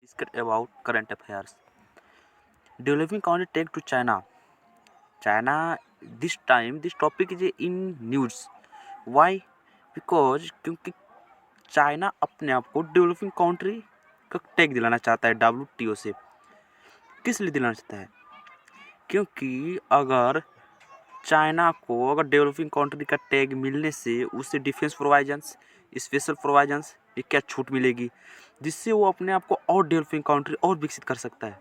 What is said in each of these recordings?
discuss about current affairs. Developing country take to China. China this time this topic is in news. Why? Because क्योंकि China अपने आप को developing country का tag दिलाना चाहता है WTO से। किस लिए दिलाना चाहता है? क्योंकि अगर चाइना को अगर डेवलपिंग कंट्री का टैग मिलने से उसे डिफेंस प्रोविजंस, स्पेशल प्रोविजंस ये क्या छूट मिलेगी, जिससे वो अपने आप को और डेवलपिंग कंट्री और विकसित कर सकता है।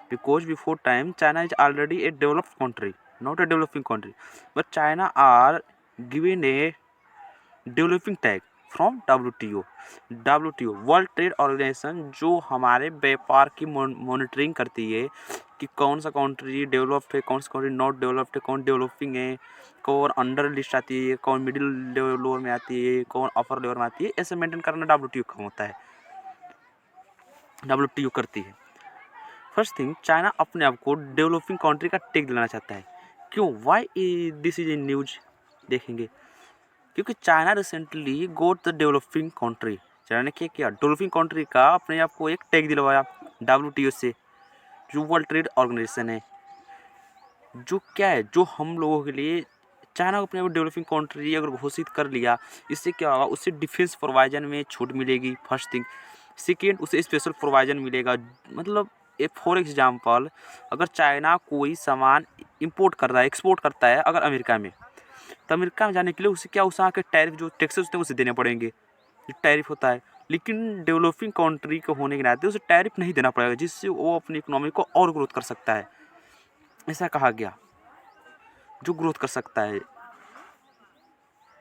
Because before time China is already a developed country, not a developing country, but China are given a developing tag from WTO world trade organisation, जो हमारे व्यापार की मॉनिटरिंग करती है कि कौन सा कंट्री डेवलप्ड है, कौन सा कंट्री नॉट डेवलप्ड है, कौन डेवलपिंग है, कौन अंडर लिस्ट आती है, कौन मिडिल लेवल में आती है, कौन अपर लेवल में आती है। ऐसे मेंटेन करना WTO का होता है, WTO करती है। फर्स्ट थिंग, चाइना अपने आप को डेवलपिंग कंट्री का टैग दिलाना चाहता है। क्यों? Why this is in news? देखेंगे क्योंकि China recently goat the developing country. China ने क्या किया? डेवलपिंग कंट्री का अपने आप को एक टैग दिलवाया WTO से, जो वर्ल्ड ट्रेड ऑर्गेनाइजेशन है। जो क्या है, जो हम लोगों के लिए चाइना को अपने आप डेवलपिंग कंट्री अगर घोषित कर लिया, इससे क्या होगा? उससे डिफेंस प्रोविजन में छूट मिलेगी, फर्स्ट थिंग। सेकेंड, उसे स्पेशल प्रोविजन मिलेगा। मतलब फॉर एग्जाम्पल, अगर चाइना कोई सामान इम्पोर्ट कर रहा है, एक्सपोर्ट करता है अगर अमेरिका में, तो अमेरिका में जाने के लिए उसे क्या, उस के टैरिफ जो टैक्सेस होते हैं उसे देने पड़ेंगे, जो टैरिफ होता है। लेकिन डेवलपिंग कंट्री के होने के नाते उसे टैरिफ नहीं देना पड़ेगा, जिससे वो अपनी इकोनॉमी को और ग्रोथ कर सकता है। ऐसा कहा गया, जो ग्रोथ कर सकता है।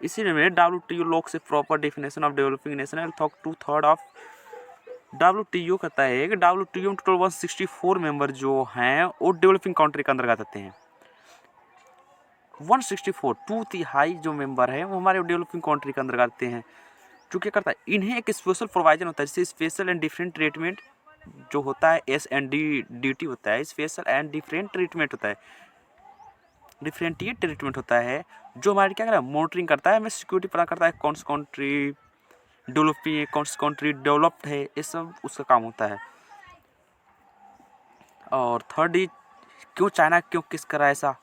इसीलिए में WTO लॉक से proper definition of developing nation to third of WTO कहता है कि WTO में टोटल 164 मेंबर जो हैं वो डेवलपिंग कंट्री के अंतर्गत आते हैं। 164 2/3 जो मेंबर है वो हमारे डेवलपिंग कंट्री के अंदर आते हैं। जो क्या करता है, इन्हें एक स्पेशल प्रोविजन होता है, जैसे स्पेशल एंड डिफरेंट ट्रीटमेंट जो होता है, SNDDT होता है, स्पेशल एंड डिफरेंट ट्रीटमेंट होता है, डिफरेंटिएट ट्रीटमेंट होता है, जो हमारी क्या करता है, मॉनिटरिंग करता है, हमें सिक्योरिटी प्रदान करता है, कौन सी कंट्री डेवलपिंग है, कौन सी कंट्री डेवलप्ड है, ये सब उसका काम होता है। और थर्ड इज, क्यों चाइना क्यों किस करा ऐसा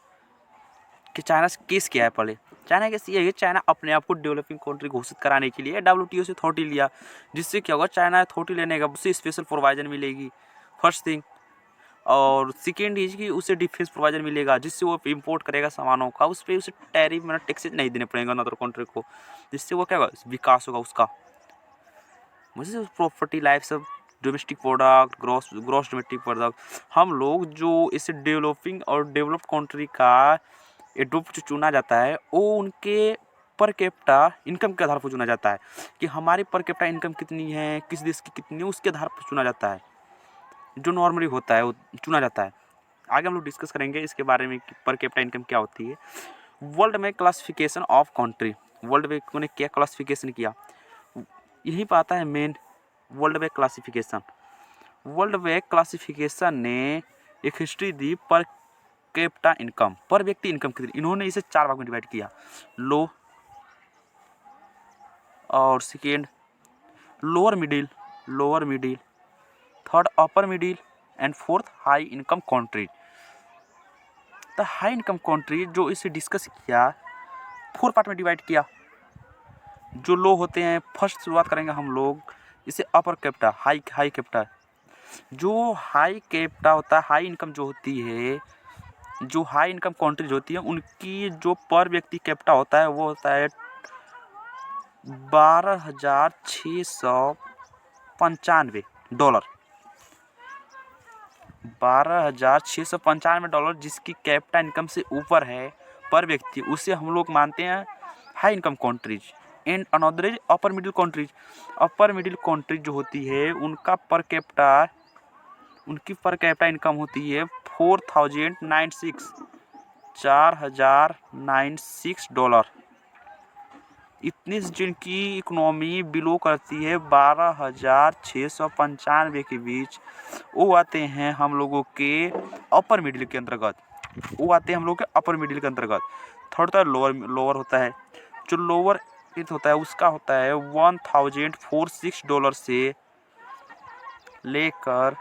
कि चाइना से केस किया है? पहले चाइना केस ये है, चाइना अपने आप को डेवलपिंग कंट्री घोषित कराने के लिए WTO से अथॉरिटी लिया, जिससे क्या होगा, चाइना अथॉरिटी लेने का उससे स्पेशल प्रोविजन मिलेगी, फर्स्ट थिंग। और सेकेंड इज कि उसे डिफेंस प्रोविजन मिलेगा, जिससे वो इंपोर्ट करेगा सामानों का, उस पर उसे टैरिफ मतलब टैक्सेस नहीं देने पड़ेंगे अदर कंट्री को, जिससे वो क्या होगा, विकास होगा उसका। मुझे प्रॉपर्टी लाइफ सब domestic product, gross domestic product, हम लोग जो इसे डेवलपिंग और डेवलप्ड कंट्री का एडोप्ट जो चुना जाता है वो उनके पर कैपिटा इनकम के आधार पर चुना जाता है, कि हमारी पर कैपिटा इनकम कितनी है, किस देश की कितनी है, उसके आधार पर चुना जाता है, जो नॉर्मली होता है वो चुना जाता है। आगे हम लोग डिस्कस करेंगे इसके बारे में कि पर कैपिटा इनकम क्या होती है। वर्ल्ड में classification of country, world bank ने क्या क्लासिफिकेशन किया, यही पर आता है main. World bank classification, world bank classification ने एक हिस्ट्री दी पर कैपिटा इनकम, पर व्यक्ति इनकम कितनी। इन्होंने इसे 4 भाग में डिवाइड किया, लो और second lower middle, third upper middle and fourth high income country. तो हाई इनकम कंट्री जो इसे डिस्कस किया, 4 पार्ट में डिवाइड किया। जो लो होते हैं, फर्स्ट शुरुआत करेंगे हम लोग इसे अपर कैपिटा, हाई कैपिटा। जो हाई कैपिटा होता है, हाई इनकम जो होती है, जो हाई इनकम कंट्रीज होती है, उनकी जो पर व्यक्ति कैपिटा होता है वो होता है $12,695, $12,695, जिसकी कैपिटा इनकम से ऊपर है पर व्यक्ति, उसे हम लोग मानते हैं high income countries. And another is upper middle countries. Upper middle countries जो होती है उनकी पर कैपिटा इनकम होती है $4,096 इतनी जिनकी इकोनॉमी बिलो करती है 12,695 के बीच, वो आते हैं हम लोगों के अपर मिडिल के अंतर्गत, थर्ड होता है लोअर होता है। जो लोअर होता है उसका होता है $1,046 से लेकर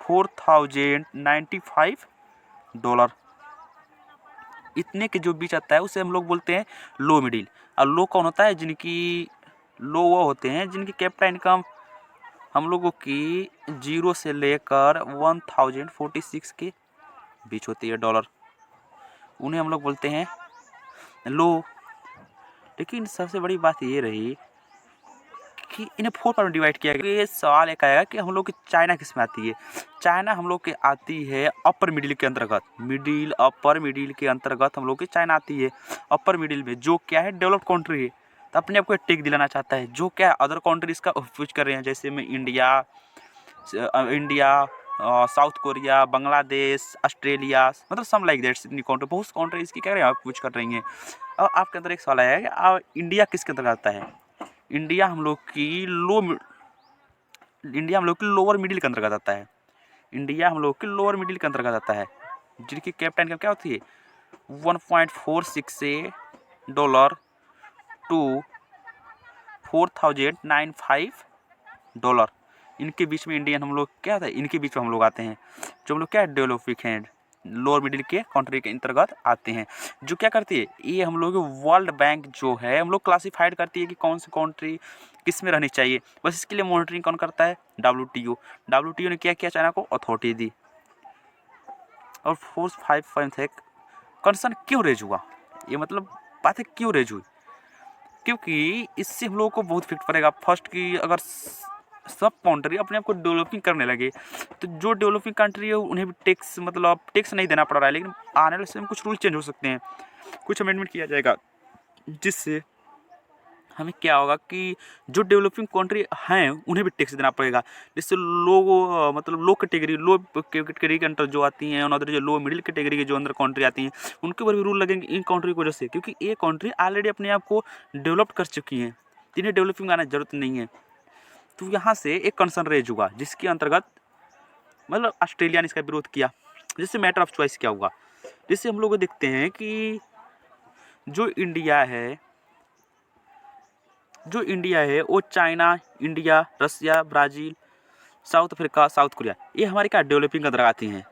$4095 इतने के जो बीच आता है उसे हम लोग बोलते हैं लो मिडिल। और लो कौन होता है? जिनकी लो वो होते हैं जिनकी कैपिटल इनकम हम लोगों की 0 से लेकर 1046 के बीच होती है डॉलर, उन्हें हम लोग बोलते हैं लो। लेकिन सबसे बड़ी बात ये रही कि इन्हें 4 पार्ट में डिवाइड किया गया। ये सवाल एक आएगा कि हम लोग की चाइना किस में आती है? चाइना हम लोग के आती है अपर मिडिल के अंतर्गत, मिडिल अपर मिडिल के अंतर्गत हम लोग की चाइना आती है। अपर मिडिल में जो क्या है डेवलप्ड कंट्री है, तो अपने आप को टिक दिलाना चाहता है, जो क्या अदर कंट्रीज का उपयोग कर रहे हैं, जैसे में India, south Korea, Bangladesh, Australia, मतलब सम लाइक दैट इतनी कंट्री, बहुत कंट्री इसकी क्या कुछ कर रही हैं। और आपके अंदर एक सवाल आया है कि इंडिया किसके अंतर्गत आता है? इंडिया हम लोग की लोअर मिडिल के अंतर्गत आता है। इंडिया हम लोग की लोअर मिडिल के अंतर्गत आता है, जिनकी कैपिटल इनकम क्या होती है? 1.46 से डॉलर टू $4095। इनके बीच में इंडियन हम लोग क्या होता है? इनके बीच में हम लोग आते हैं, जो हम लोग क्या डेवलपिंग हैं, लोअर मिडिल के कंट्री के अंतर्गत आते हैं। जो क्या करती है, ये हम लोग वर्ल्ड बैंक जो है हम लोग क्लासीफाइड करती है कि कौन सी कंट्री किस में रहनी चाहिए। बस इसके लिए मॉनिटरिंग कौन करता है? WTO ने क्या किया? चाइना को अथॉरिटी दी। और 4-5 है कंसर्न क्यों रेज हुआ? ये मतलब बात है क्यों रेज हुई? क्योंकि इससे हम लोगों को बहुत इफेक्ट पड़ेगा। फर्स्ट की अगर सब कंट्री अपने आप को डेवलपिंग करने लगे, तो जो डेवलपिंग कंट्री है उन्हें भी टैक्स नहीं देना पड़ रहा है, लेकिन आने वाले समय में कुछ रूल चेंज हो सकते हैं, कुछ अमेंडमेंट किया जाएगा, जिससे हमें क्या होगा कि जो डेवलपिंग कंट्री हैं उन्हें भी टैक्स देना पड़ेगा, जिससे लो कैटेगरी के अंदर जो आती हैं, और जो लो मिडिल कैटेगरी के जो अंदर कंट्री आती हैं उनके ऊपर भी रूल लगेंगे इन कंट्री की वजह से, क्योंकि ये कंट्री ऑलरेडी अपने आप को डेवलप कर चुकी हैं, इन्हें डेवलपिंग आने की जरूरत नहीं है। तो यहाँ से एक कंसर्न रेज हुआ, जिसके अंतर्गत ऑस्ट्रेलिया ने इसका विरोध किया, जिससे मैटर ऑफ चॉइस क्या हुआ, जिससे हम लोग देखते हैं कि जो इंडिया है वो China, India, Russia, Brazil, South Africa, South Korea, ये हमारी क्या डेवलपिंग के अंदर आती हैं।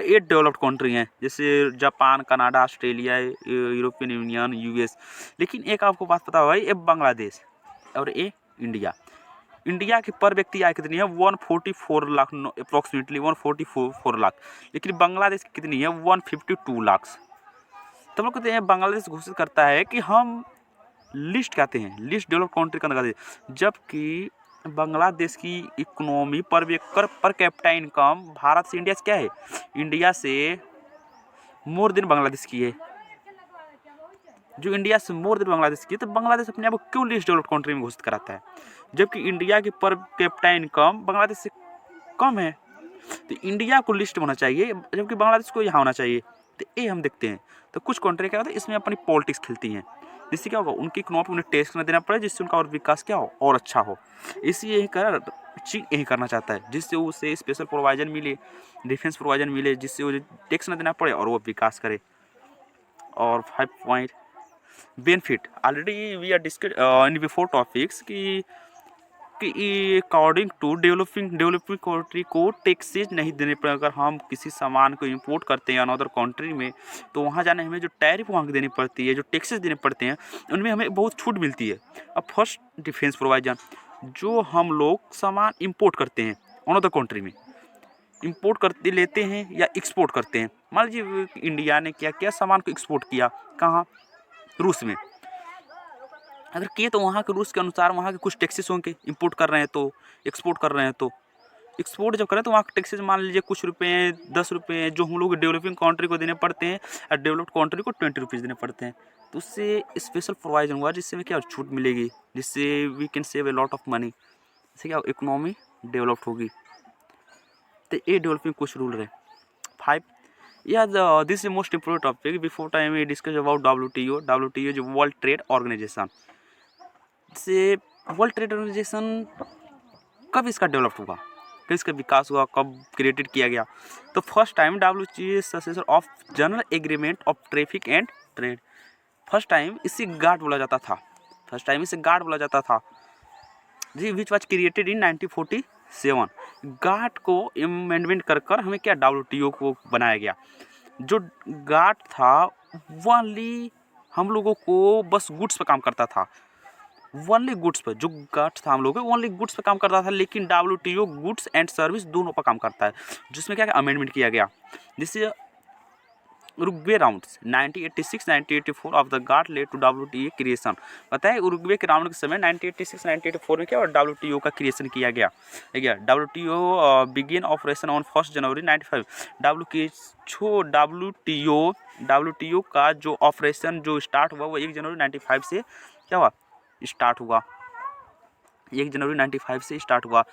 ये डेवलप्ड कंट्री हैं, जैसे Japan, Canada, Australia, European union, US। लेकिन एक आपको बात पता होगा, ये बांग्लादेश और ये इंडिया की पर व्यक्ति आय कितनी है? 144 लाख, अप्रॉक्सीमेटली 144 लाख। लेकिन बांग्लादेश की कितनी है? 152 लाख। तो हम लोग कहते हैं बांग्लादेश घोषित करता है कि हम लिस्ट कहते हैं, लिस्ट डेवलप कंट्री का अंतर्गत, जबकि बांग्लादेश की economy per capita income Bharat से इंडिया से क्या है? इंडिया से मोर देन बांग्लादेश की है। जो इंडिया से मोर देन बांग्लादेश की है, तो बांग्लादेश अपने आप को क्यों लिस्ट डेवलप्ड कंट्री में घोषित कराता है, जबकि इंडिया की पर कैपिटा इनकम बांग्लादेश से कम है? तो इंडिया को लिस्ट होना चाहिए, जबकि बांग्लादेश को यहाँ होना चाहिए। तो ये हम देखते हैं। तो कुछ कंट्री क्या होता है, इसमें अपनी पॉलिटिक्स खेलती हैं, जिससे क्या होगा, उनकी इकोनॉमी उन्हें टेस्ट न देना पड़े, जिससे उनका और विकास क्या हो और अच्छा हो। इसी यही करना चाहता है, जिससे उसे स्पेशल प्रोविजन मिले, डिफेंस प्रोविजन मिले, जिससे वो टैक्स न देना पड़े और वो विकास करे। और 5 point benefit, already we are discuss in before topics कि अकॉर्डिंग टू डेवलपिंग कंट्री को टैक्सेज नहीं देने पड़े। अगर हम किसी सामान को इंपोर्ट करते हैं अनदर कंट्री में, तो वहाँ जाने हमें जो टैरिफ वहाँ देनी पड़ती है, जो टैक्सेस देने पड़ते हैं, उनमें हमें बहुत छूट मिलती है। अब फर्स्ट डिफेंस प्रोविजन, जो हम लोग सामान इंपोर्ट करते हैं अनदर कंट्री में, इंपोर्ट करते लेते हैं या एक्सपोर्ट करते हैं। मान लीजिए इंडिया ने क्या सामान को एक्सपोर्ट किया, कहाँ? रूस में। अगर किए तो वहाँ के रूल्स के अनुसार वहाँ के कुछ टैक्सेस होंगे, इंपोर्ट कर रहे हैं तो, एक्सपोर्ट कर रहे हैं तो। एक्सपोर्ट जब करें तो वहाँ के टैक्सेस मान लीजिए कुछ रुपये, 10 रुपये, जो हम लोग डेवलपिंग कंट्री को देने पड़ते हैं, और डेवलप्ड कंट्री को 20 रुपीज़ देने पड़ते हैं। तो उससे स्पेशल प्रोविजन हुआ, जिससे में क्या छूट मिलेगी, जिससे we can save a lot of money, इससे क्या इकोनॉमी डेवलप्ड होगी। तो ये डेवलपिंग कुछ रूल रहे। 5 this is most important topic. Before time we discuss about WTO जो वर्ल्ड ट्रेड ऑर्गेनाइजेशन। से वर्ल्ड ट्रेड ऑर्गेनाइजेशन कब इसका डेवलप हुआ, कब इसका विकास हुआ, कब क्रिएटेड किया गया? तो first time WTO successor of general agreement of traffic and trade. First time इसे गार्ड बोला जाता था, जी, विच वाज क्रिएटेड इन 1947। गाट को अमेंडमेंट कर कर हमें क्या WTO को बनाया गया। जो गाट था वो ओनली हम लोगों को बस गुड्स पे काम करता था, ओनली गुड्स पे। जो गाट था हम लोगों को ओनली गुड्स पे काम करता था, लेकिन WTO गुड्स एंड सर्विस दोनों पर काम करता है, जिसमें क्या अमेंडमेंट किया गया। जिससे Uruguay rounds 1986-1984 of the GATT led to WTO creation. पता है उरुग्वे के राउंड के समय 1986-1984 में क्या और WTO का क्रिएशन किया गया। WTO begin operation on 1 January 1995। WTO का जो ऑपरेशन जो स्टार्ट हुआ वो 1 जनवरी 1995 से क्या हुआ, स्टार्ट हुआ, 1 जनवरी 1995 से स्टार्ट हुआ।